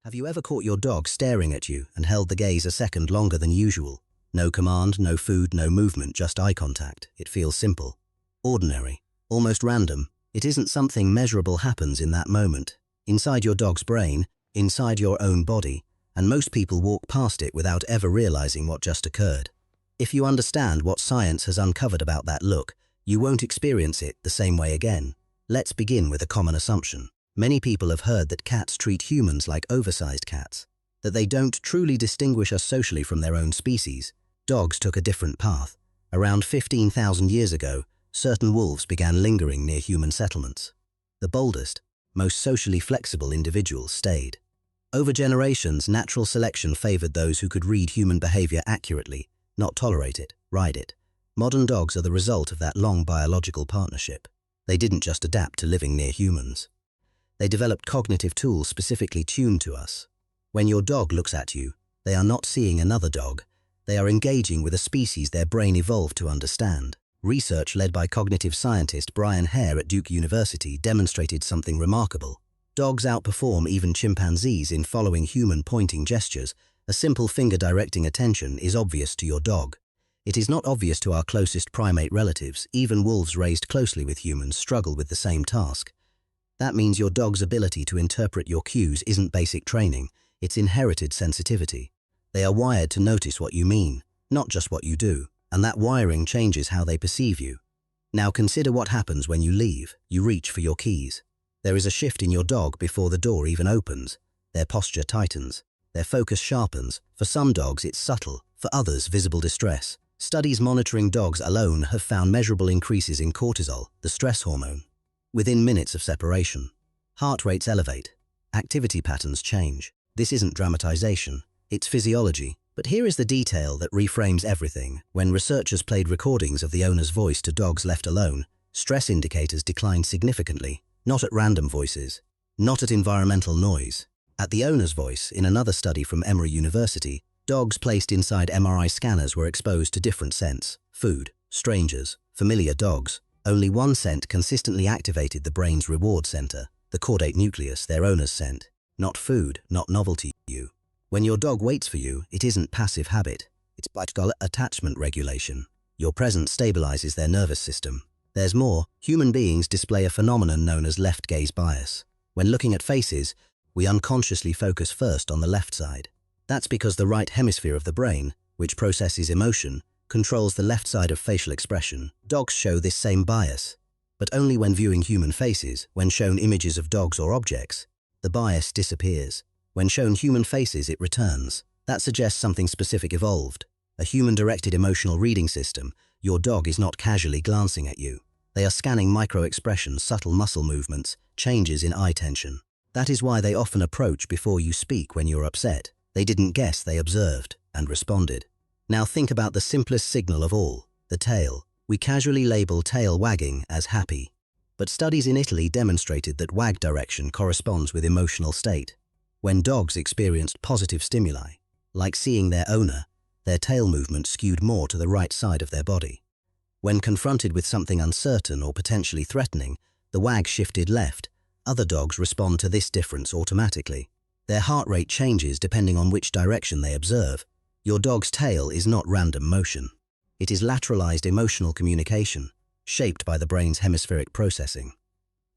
Have you ever caught your dog staring at you and held the gaze a second longer than usual? No command, no food, no movement, just eye contact. It feels simple, ordinary, almost random. It isn't something measurable happens in that moment. Inside your dog's brain, inside your own body, and most people walk past it without ever realizing what just occurred. If you understand what science has uncovered about that look, you won't experience it the same way again. Let's begin with a common assumption. Many people have heard that cats treat humans like oversized cats, that they don't truly distinguish us socially from their own species. Dogs took a different path. Around 15,000 years ago, certain wolves began lingering near human settlements. The boldest, most socially flexible individuals stayed. Over generations, natural selection favored those who could read human behavior accurately, not tolerate it, ride it. Modern dogs are the result of that long biological partnership. They didn't just adapt to living near humans. They developed cognitive tools specifically tuned to us. When your dog looks at you, they are not seeing another dog. They are engaging with a species their brain evolved to understand. Research led by cognitive scientist Brian Hare at Duke University demonstrated something remarkable. Dogs outperform even chimpanzees in following human pointing gestures. A simple finger directing attention is obvious to your dog. It is not obvious to our closest primate relatives. Even wolves raised closely with humans struggle with the same task. That means your dog's ability to interpret your cues isn't basic training, it's inherited sensitivity. They are wired to notice what you mean, not just what you do, and that wiring changes how they perceive you. Now consider what happens when you leave. You reach for your keys. There is a shift in your dog before the door even opens. Their posture tightens. Their focus sharpens. For some dogs it's subtle, for others visible distress. Studies monitoring dogs alone have found measurable increases in cortisol, the stress hormone, within minutes of separation. Heart rates elevate. Activity patterns change. This isn't dramatization, it's physiology. But here is the detail that reframes everything. When researchers played recordings of the owner's voice to dogs left alone, stress indicators declined significantly, not at random voices, not at environmental noise. At the owner's voice, in another study from Emory University, dogs placed inside MRI scanners were exposed to different scents: food, strangers, familiar dogs. Only one scent consistently activated the brain's reward center, the caudate nucleus, their owner's scent. Not food, not novelty. When your dog waits for you, it isn't passive habit. It's biological attachment regulation. Your presence stabilizes their nervous system. There's more. Human beings display a phenomenon known as left gaze bias. When looking at faces, we unconsciously focus first on the left side. That's because the right hemisphere of the brain, which processes emotion, controls the left side of facial expression. Dogs show this same bias, but only when viewing human faces. When shown images of dogs or objects, the bias disappears. When shown human faces, it returns. That suggests something specific evolved. A human-directed emotional reading system. Your dog is not casually glancing at you. They are scanning micro-expressions, subtle muscle movements, changes in eye tension. That is why they often approach before you speak when you're upset. They didn't guess, they observed and responded. Now think about the simplest signal of all, the tail. We casually label tail wagging as happy. But studies in Italy demonstrated that wag direction corresponds with emotional state. When dogs experienced positive stimuli, like seeing their owner, their tail movement skewed more to the right side of their body. When confronted with something uncertain or potentially threatening, the wag shifted left. Other dogs respond to this difference automatically. Their heart rate changes depending on which direction they observe. Your dog's tail is not random motion. It is lateralized emotional communication, shaped by the brain's hemispheric processing.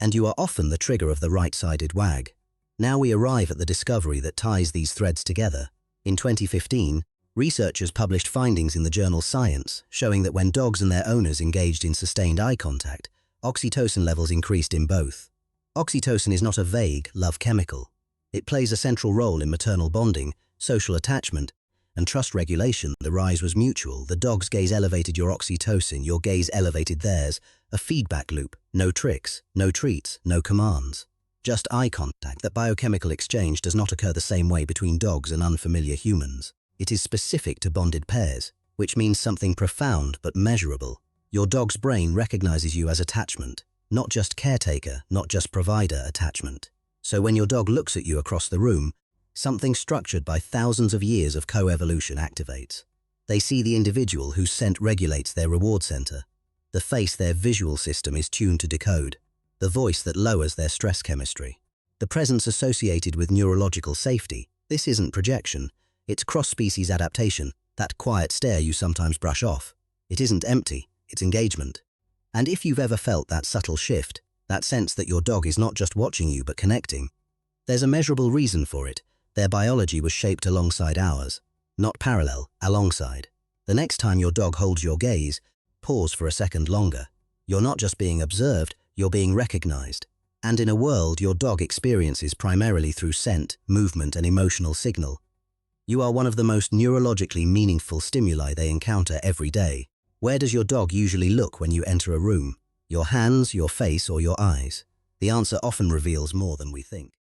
And you are often the trigger of the right-sided wag. Now we arrive at the discovery that ties these threads together. In 2015, researchers published findings in the journal Science showing that when dogs and their owners engaged in sustained eye contact, oxytocin levels increased in both. Oxytocin is not a vague love chemical. It plays a central role in maternal bonding, social attachment, and trust regulation. The rise was mutual. The dog's gaze elevated your oxytocin, your gaze elevated theirs. A feedback loop. No tricks, no treats, no commands. Just eye contact. That biochemical exchange does not occur the same way between dogs and unfamiliar humans. It is specific to bonded pairs, which means something profound but measurable. Your dog's brain recognizes you as attachment, not just caretaker, not just provider attachment. So when your dog looks at you across the room, something structured by thousands of years of coevolution activates. They see the individual whose scent regulates their reward center, the face their visual system is tuned to decode, the voice that lowers their stress chemistry. The presence associated with neurological safety. This isn't projection. It's cross-species adaptation, that quiet stare you sometimes brush off. It isn't empty, it's engagement. And if you've ever felt that subtle shift, that sense that your dog is not just watching you but connecting, there's a measurable reason for it. Their biology was shaped alongside ours, not parallel, alongside. The next time your dog holds your gaze, pause for a second longer. You're not just being observed, you're being recognized. And in a world your dog experiences primarily through scent, movement, and emotional signal, you are one of the most neurologically meaningful stimuli they encounter every day. Where does your dog usually look when you enter a room? Your hands, your face, or your eyes? The answer often reveals more than we think.